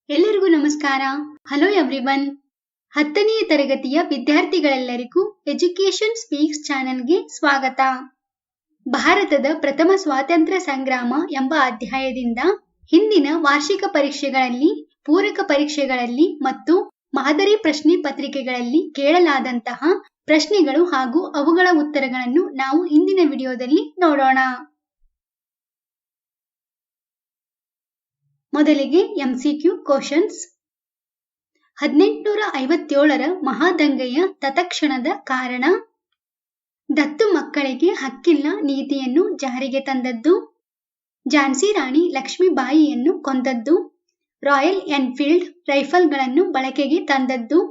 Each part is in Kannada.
ಎಲ್ಲರಿಗೂ ನಮಸ್ಕಾರ. Hello everyone. 10ನೇ ತರಗತಿಯ ವಿದ್ಯಾರ್ಥಿಗಳೆಲ್ಲರಿಗೂ ಎಜುಕೇಶನ್ ಸ್ಪೀಕ್ಸ್ ಚಾನೆಲ್ಗೆ ಸ್ವಾಗತ. ಭಾರತದ ಪ್ರಥಮ ಸ್ವಾತಂತ್ರ್ಯ ಸಂಗ್ರಾಮ ಎಂಬ ಅಧ್ಯಾಯದಿಂದ ಹಿಂದಿನ ವಾರ್ಷಿಕ ಪರೀಕ್ಷೆಗಳಲ್ಲಿ, ಪೂರಕ ಪರೀಕ್ಷೆಗಳಲ್ಲಿ ಮತ್ತು ಮಾದರಿ ಪ್ರಶ್ನೆ ಪತ್ರಿಕೆಗಳಲ್ಲಿ ಕೇಳಲಾದಂತಹ ಪ್ರಶ್ನೆಗಳು ಹಾಗೂ ಅವುಗಳ ಉತ್ತರಗಳನ್ನು ನಾವು ಇಂದಿನ ವಿಡಿಯೋದಲ್ಲಿ ನೋಡೋಣ. ಮೊದಲಿಗೆ MCQ ಕ್ವಶನ್ಸ್. 1857ರ ಮಹಾದಂಗೆಯ ತತ್ಕ್ಷಣದ ಕಾರಣ. ದತ್ತು ಮಕ್ಕಳಿಗೆ ಹಕ್ಕಿಲ್ಲ ನೀತಿಯನ್ನು ಜಾರಿಗೆ ತಂದದ್ದು. ಝಾನ್ಸಿ ರಾಣಿ ಲಕ್ಷ್ಮೀಬಾಯಿಯನ್ನು ಕೊಂದದ್ದು. ರಾಯಲ್ ಎನ್ಫೀಲ್ಡ್ ರೈಫಲ್ಗಳನ್ನು ಬಳಕೆಗೆ ತಂದದ್ದು.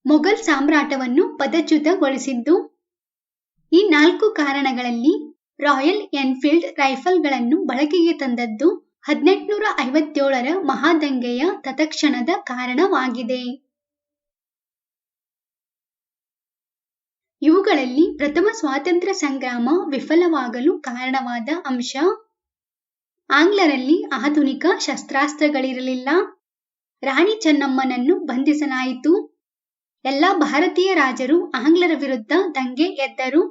ಮೊಘಲ್ ಸಾಮ್ರಾಟವನ್ನು ಪದಚ್ಯುತಗೊಳಿಸಿದ್ದು. ಈ 4 ಕಾರಣಗಳಲ್ಲಿ ರಾಯಲ್ ಎನ್ಫೀಲ್ಡ್ ರೈಫಲ್ಗಳನ್ನು ಬಳಕೆಗೆ ತಂದದ್ದು 1857ರ ಮಹಾದಂಗೆಯ ತತ್ಕ್ಷಣದ ಕಾರಣವಾಗಿದೆ. ಇವುಗಳಲ್ಲಿ ಪ್ರಥಮ ಸ್ವಾತಂತ್ರ್ಯ ಸಂಗ್ರಾಮ ವಿಫಲವಾಗಲು ಕಾರಣವಾದ ಅಂಶ. ಆಂಗ್ಲರಲ್ಲಿ ಆಧುನಿಕ ಶಸ್ತ್ರಾಸ್ತ್ರಗಳಿರಲಿಲ್ಲ. ರಾಣಿ ಚೆನ್ನಮ್ಮನನ್ನು ಬಂಧಿಸಲಾಯಿತು. ಎಲ್ಲ ಭಾರತೀಯ ರಾಜರು ಆಂಗ್ಲರ ವಿರುದ್ಧ ದಂಗೆ ಎದ್ದರು.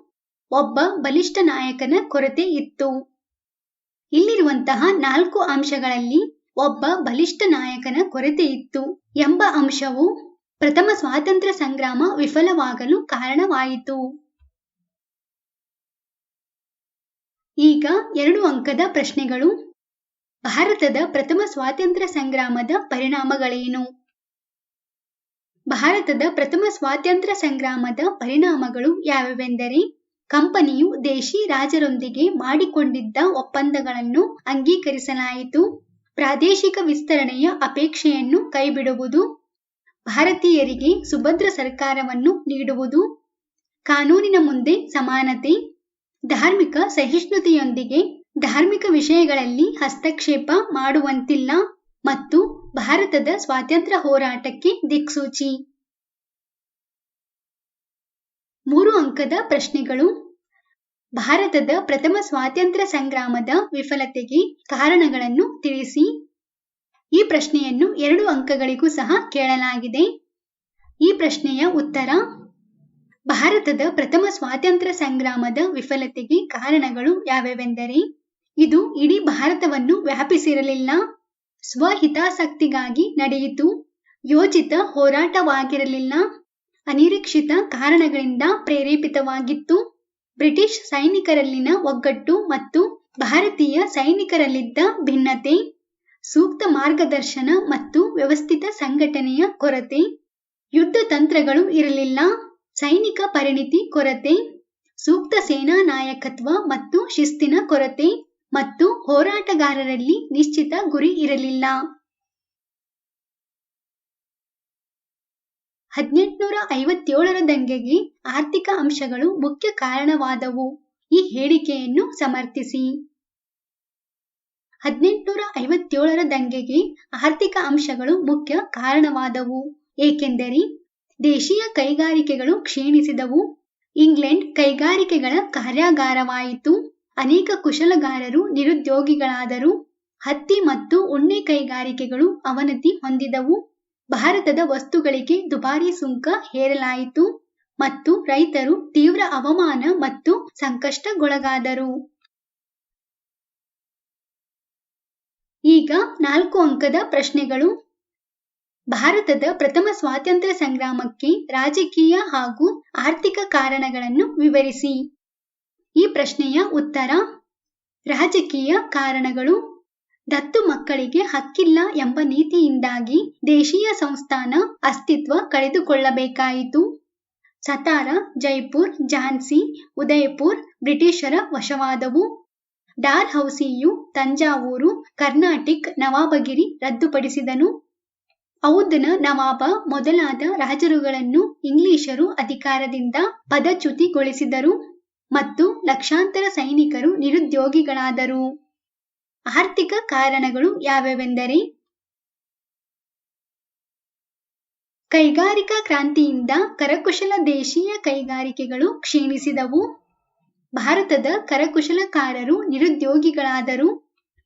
ಒಬ್ಬ ಬಲಿಷ್ಠ ನಾಯಕನ ಕೊರತೆ ಇತ್ತು. ಇಲ್ಲಿರುವಂತಹ 4 ಅಂಶಗಳಲ್ಲಿ ಒಬ್ಬ ಬಲಿಷ್ಠ ನಾಯಕನ ಕೊರತೆ ಇತ್ತು ಎಂಬ ಅಂಶವು ಪ್ರಥಮ ಸ್ವಾತಂತ್ರ್ಯ ಸಂಗ್ರಾಮ ವಿಫಲವಾಗಲು ಕಾರಣವಾಯಿತು. ಈಗ 2 ಅಂಕದ ಪ್ರಶ್ನೆಗಳು. ಭಾರತದ ಪ್ರಥಮ ಸ್ವಾತಂತ್ರ್ಯ ಸಂಗ್ರಾಮದ ಪರಿಣಾಮಗಳೇನು? ಭಾರತದ ಪ್ರಥಮ ಸ್ವಾತಂತ್ರ್ಯ ಸಂಗ್ರಾಮದ ಪರಿಣಾಮಗಳು ಯಾವೆಂದರೆ, ಕಂಪನಿಯು ದೇಶಿ ರಾಜರೊಂದಿಗೆ ಮಾಡಿಕೊಂಡಿದ್ದ ಒಪ್ಪಂದಗಳನ್ನು ಅಂಗೀಕರಿಸಲಾಯಿತು. ಪ್ರಾದೇಶಿಕ ವಿಸ್ತರಣೆಯ ಅಪೇಕ್ಷೆಯನ್ನು ಕೈಬಿಡುವುದು. ಭಾರತೀಯರಿಗೆ ಸುಭದ್ರ ಸರ್ಕಾರವನ್ನು ನೀಡುವುದು. ಕಾನೂನಿನ ಮುಂದೆ ಸಮಾನತೆ. ಧಾರ್ಮಿಕ ಸಹಿಷ್ಣುತೆಯೊಂದಿಗೆ ಧಾರ್ಮಿಕ ವಿಷಯಗಳಲ್ಲಿ ಹಸ್ತಕ್ಷೇಪ ಮಾಡುವಂತಿಲ್ಲ ಮತ್ತು ಭಾರತದ ಸ್ವಾತಂತ್ರ್ಯ ಹೋರಾಟಕ್ಕೆ ದಿಕ್ಸೂಚಿ. 3 ಅಂಕದ ಪ್ರಶ್ನೆಗಳು. ಭಾರತದ ಪ್ರಥಮ ಸ್ವಾತಂತ್ರ್ಯ ಸಂಗ್ರಾಮದ ವಿಫಲತೆಗೆ ಕಾರಣಗಳನ್ನು ತಿಳಿಸಿ. ಈ ಪ್ರಶ್ನೆಯನ್ನು 2 ಅಂಕಗಳಿಗೂ ಸಹ ಕೇಳಲಾಗಿದೆ. ಈ ಪ್ರಶ್ನೆಯ ಉತ್ತರ: ಭಾರತದ ಪ್ರಥಮ ಸ್ವಾತಂತ್ರ್ಯ ಸಂಗ್ರಾಮದ ವಿಫಲತೆಗೆ ಕಾರಣಗಳು ಯಾವೆಂದರೆ, ಇದು ಇಡೀ ಭಾರತವನ್ನು ವ್ಯಾಪಿಸಿರಲಿಲ್ಲ. ಸ್ವಹಿತಾಸಕ್ತಿಗಾಗಿ ನಡೆಯಿತು. ಯೋಜಿತ ಹೋರಾಟವಾಗಿರಲಿಲ್ಲ. ಅನಿರೀಕ್ಷಿತ ಕಾರಣಗಳಿಂದ ಪ್ರೇರೇಪಿತವಾಗಿತ್ತು. ಬ್ರಿಟಿಷ್ ಸೈನಿಕರಲ್ಲಿನ ಒಗ್ಗಟ್ಟು ಮತ್ತು ಭಾರತೀಯ ಸೈನಿಕರಲ್ಲಿದ್ದ ಭಿನ್ನತೆ. ಸೂಕ್ತ ಮಾರ್ಗದರ್ಶನ ಮತ್ತು ವ್ಯವಸ್ಥಿತ ಸಂಘಟನೆಯ ಕೊರತೆ. ಯುದ್ಧ ತಂತ್ರಗಳು ಇರಲಿಲ್ಲ. ಸೈನಿಕ ಪರಿಣಿತಿ ಕೊರತೆ. ಸೂಕ್ತ ಸೇನಾ ನಾಯಕತ್ವ ಮತ್ತು ಶಿಸ್ತಿನ ಕೊರತೆ ಮತ್ತು ಹೋರಾಟಗಾರರಲ್ಲಿ ನಿಶ್ಚಿತ ಗುರಿ ಇರಲಿಲ್ಲ. 1857ರ ದಂಗೆಗೆ ಆರ್ಥಿಕ ಅಂಶಗಳು ಮುಖ್ಯ ಕಾರಣವಾದವು. ಈ ಹೇಳಿಕೆಯನ್ನು ಸಮರ್ಥಿಸಿ. 1857ರ ದಂಗೆಗೆ ಆರ್ಥಿಕ ಅಂಶಗಳು ಮುಖ್ಯ ಕಾರಣವಾದವು ಏಕೆಂದರೆ ದೇಶೀಯ ಕೈಗಾರಿಕೆಗಳು ಕ್ಷೀಣಿಸಿದವು. ಇಂಗ್ಲೆಂಡ್ ಕೈಗಾರಿಕೆಗಳ ಕಾರ್ಯಾಗಾರವಾಯಿತು. ಅನೇಕ ಕುಶಲಗಾರರು ನಿರುದ್ಯೋಗಿಗಳಾದರು. ಹತ್ತಿ ಮತ್ತು ಉಣ್ಣೆ ಕೈಗಾರಿಕೆಗಳು ಅವನತಿ ಹೊಂದಿದವು. ಭಾರತದ ವಸ್ತುಗಳಿಗೆ ದುಬಾರಿ ಸುಂಕ ಹೇರಲಾಯಿತು ಮತ್ತು ರೈತರು ತೀವ್ರ ಅವಮಾನ ಮತ್ತು ಸಂಕಷ್ಟಕ್ಕೊಳಗಾದರು. ಈಗ 4 ಅಂಕದ ಪ್ರಶ್ನೆಗಳು. ಭಾರತದ ಪ್ರಥಮ ಸ್ವಾತಂತ್ರ್ಯ ಸಂಗ್ರಾಮಕ್ಕೆ ರಾಜಕೀಯ ಹಾಗೂ ಆರ್ಥಿಕ ಕಾರಣಗಳನ್ನು ವಿವರಿಸಿ. ಈ ಪ್ರಶ್ನೆಯ ಉತ್ತರ: ರಾಜಕೀಯ ಕಾರಣಗಳು. ದತ್ತು ಮಕ್ಕಳಿಗೆ ಹಕ್ಕಿಲ್ಲ ಎಂಬ ನೀತಿಯಿಂದಾಗಿ ದೇಶೀಯ ಸಂಸ್ಥಾನ ಅಸ್ತಿತ್ವ ಕಳೆದುಕೊಳ್ಳಬೇಕಾಯಿತು. ಸತಾರಾ, ಜೈಪುರ್, ಝಾನ್ಸಿ, ಉದಯಪುರ್ ಬ್ರಿಟಿಷರ ವಶವಾದವು. ಡಾಲ್ಹೌಸಿಯು ತಂಜಾವೂರು, ಕರ್ನಾಟಿಕ್ ನವಾಬಗಿರಿ ರದ್ದುಪಡಿಸಿದನು. ಔಧ್ನ ನವಾಬ ಮೊದಲಾದ ರಾಜರುಗಳನ್ನು ಇಂಗ್ಲಿಷರು ಅಧಿಕಾರದಿಂದ ಪದಚ್ಯುತಿಗೊಳಿಸಿದರು ಮತ್ತು ಲಕ್ಷಾಂತರ ಸೈನಿಕರು ನಿರುದ್ಯೋಗಿಗಳಾದರು. ಆರ್ಥಿಕ ಕಾರಣಗಳು ಯಾವೆಂದರೆ, ಕೈಗಾರಿಕಾ ಕ್ರಾಂತಿಯಿಂದ ಕರಕುಶಲ ದೇಶೀಯ ಕೈಗಾರಿಕೆಗಳು ಕ್ಷೀಣಿಸಿದವು. ಭಾರತದ ಕರಕುಶಲಕಾರರು ನಿರುದ್ಯೋಗಿಗಳಾದರು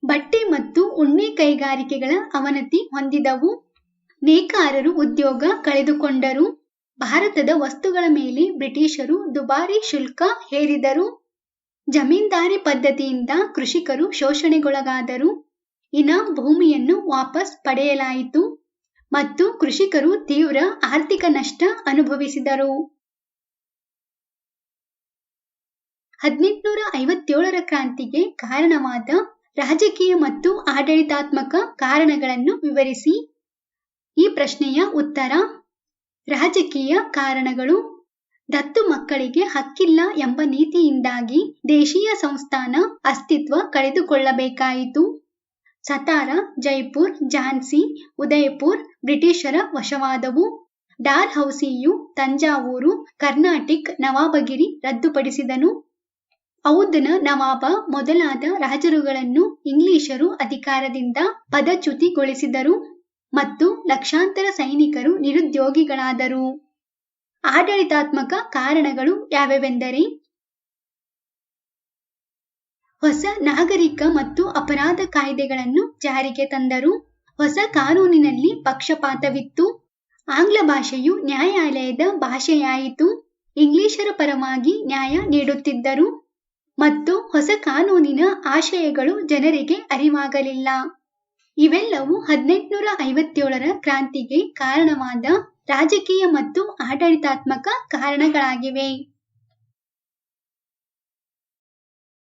ಬಟ್ಟೆ ಮತ್ತು ಉಣ್ಣೆ ಕೈಗಾರಿಕೆಗಳ ಅವನತಿ ಹೊಂದಿದವು. ನೇಕಾರರು ಉದ್ಯೋಗ ಕಳೆದುಕೊಂಡರು. ಭಾರತದ ವಸ್ತುಗಳ ಮೇಲೆ ಬ್ರಿಟಿಷರು ದುಬಾರಿ ಶುಲ್ಕ ಹೇರಿದರು. ಜಮೀನ್ದಾರಿ ಪದ್ಧತಿಯಿಂದ ಕೃಷಿಕರು ಶೋಷಣೆಗೊಳಗಾದರು. ಭೂಮಿಯನ್ನು ವಾಪಸ್ ಪಡೆಯಲಾಯಿತು ಮತ್ತು ಕೃಷಿಕರು ತೀವ್ರ ಆರ್ಥಿಕ ನಷ್ಟ ಅನುಭವಿಸಿದರು. 1857ರ ಕ್ರಾಂತಿಗೆ ಕಾರಣವಾದ ರಾಜಕೀಯ ಮತ್ತು ಆಡಳಿತಾತ್ಮಕ ಕಾರಣಗಳನ್ನು ವಿವರಿಸಿ. ಈ ಪ್ರಶ್ನೆಯ ಉತ್ತರ: ರಾಜಕೀಯ ಕಾರಣಗಳು. ದತ್ತು ಮಕ್ಕಳಿಗೆ ಹಕ್ಕಿಲ್ಲ ಎಂಬ ನೀತಿಯಿಂದಾಗಿ ದೇಶೀಯ ಸಂಸ್ಥಾನ ಅಸ್ತಿತ್ವ ಕಳೆದುಕೊಳ್ಳಬೇಕಾಯಿತು. ಸತಾರಾ, ಜೈಪುರ್, ಝಾನ್ಸಿ, ಉದಯಪುರ್ ಬ್ರಿಟಿಷರ ವಶವಾದವು. ಡಾಲ್ಹೌಸಿಯು ತಂಜಾವೂರು, ಕರ್ನಾಟಿಕ್ ನವಾಬಗಿರಿ ರದ್ದುಪಡಿಸಿದನು. ಔಧ್ನ ನವಾಬ ಮೊದಲಾದ ರಾಜರುಗಳನ್ನು ಇಂಗ್ಲಿಷರು ಅಧಿಕಾರದಿಂದ ಪದಚ್ಯುತಿಗೊಳಿಸಿದರು ಮತ್ತು ಲಕ್ಷಾಂತರ ಸೈನಿಕರು ನಿರುದ್ಯೋಗಿಗಳಾದರು. ಆಡಳಿತಾತ್ಮಕ ಕಾರಣಗಳು ಯಾವ್ಯಾವೆಂದರೆ: ಹೊಸ ನಾಗರಿಕ ಮತ್ತು ಅಪರಾಧ ಕಾಯ್ದೆಗಳನ್ನು ಜಾರಿಗೆ ತಂದರು. ಹೊಸ ಕಾನೂನಿನಲ್ಲಿ ಪಕ್ಷಪಾತವಿತ್ತು. ಆಂಗ್ಲ ಭಾಷೆಯು ನ್ಯಾಯಾಲಯದ ಭಾಷೆಯಾಯಿತು. ಇಂಗ್ಲಿಷರ ಪರವಾಗಿ ನ್ಯಾಯ ನೀಡುತ್ತಿದ್ದರು ಮತ್ತು ಹೊಸ ಕಾನೂನಿನ ಆಶಯಗಳು ಜನರಿಗೆ ಅರಿವಾಗಲಿಲ್ಲ. ಇವೆಲ್ಲವೂ 1857ರ ಕ್ರಾಂತಿಗೆ ಕಾರಣವಾದ ರಾಜಕೀಯ ಮತ್ತು ಆಡಳಿತಾತ್ಮಕ ಕಾರಣಗಳಾಗಿವೆ.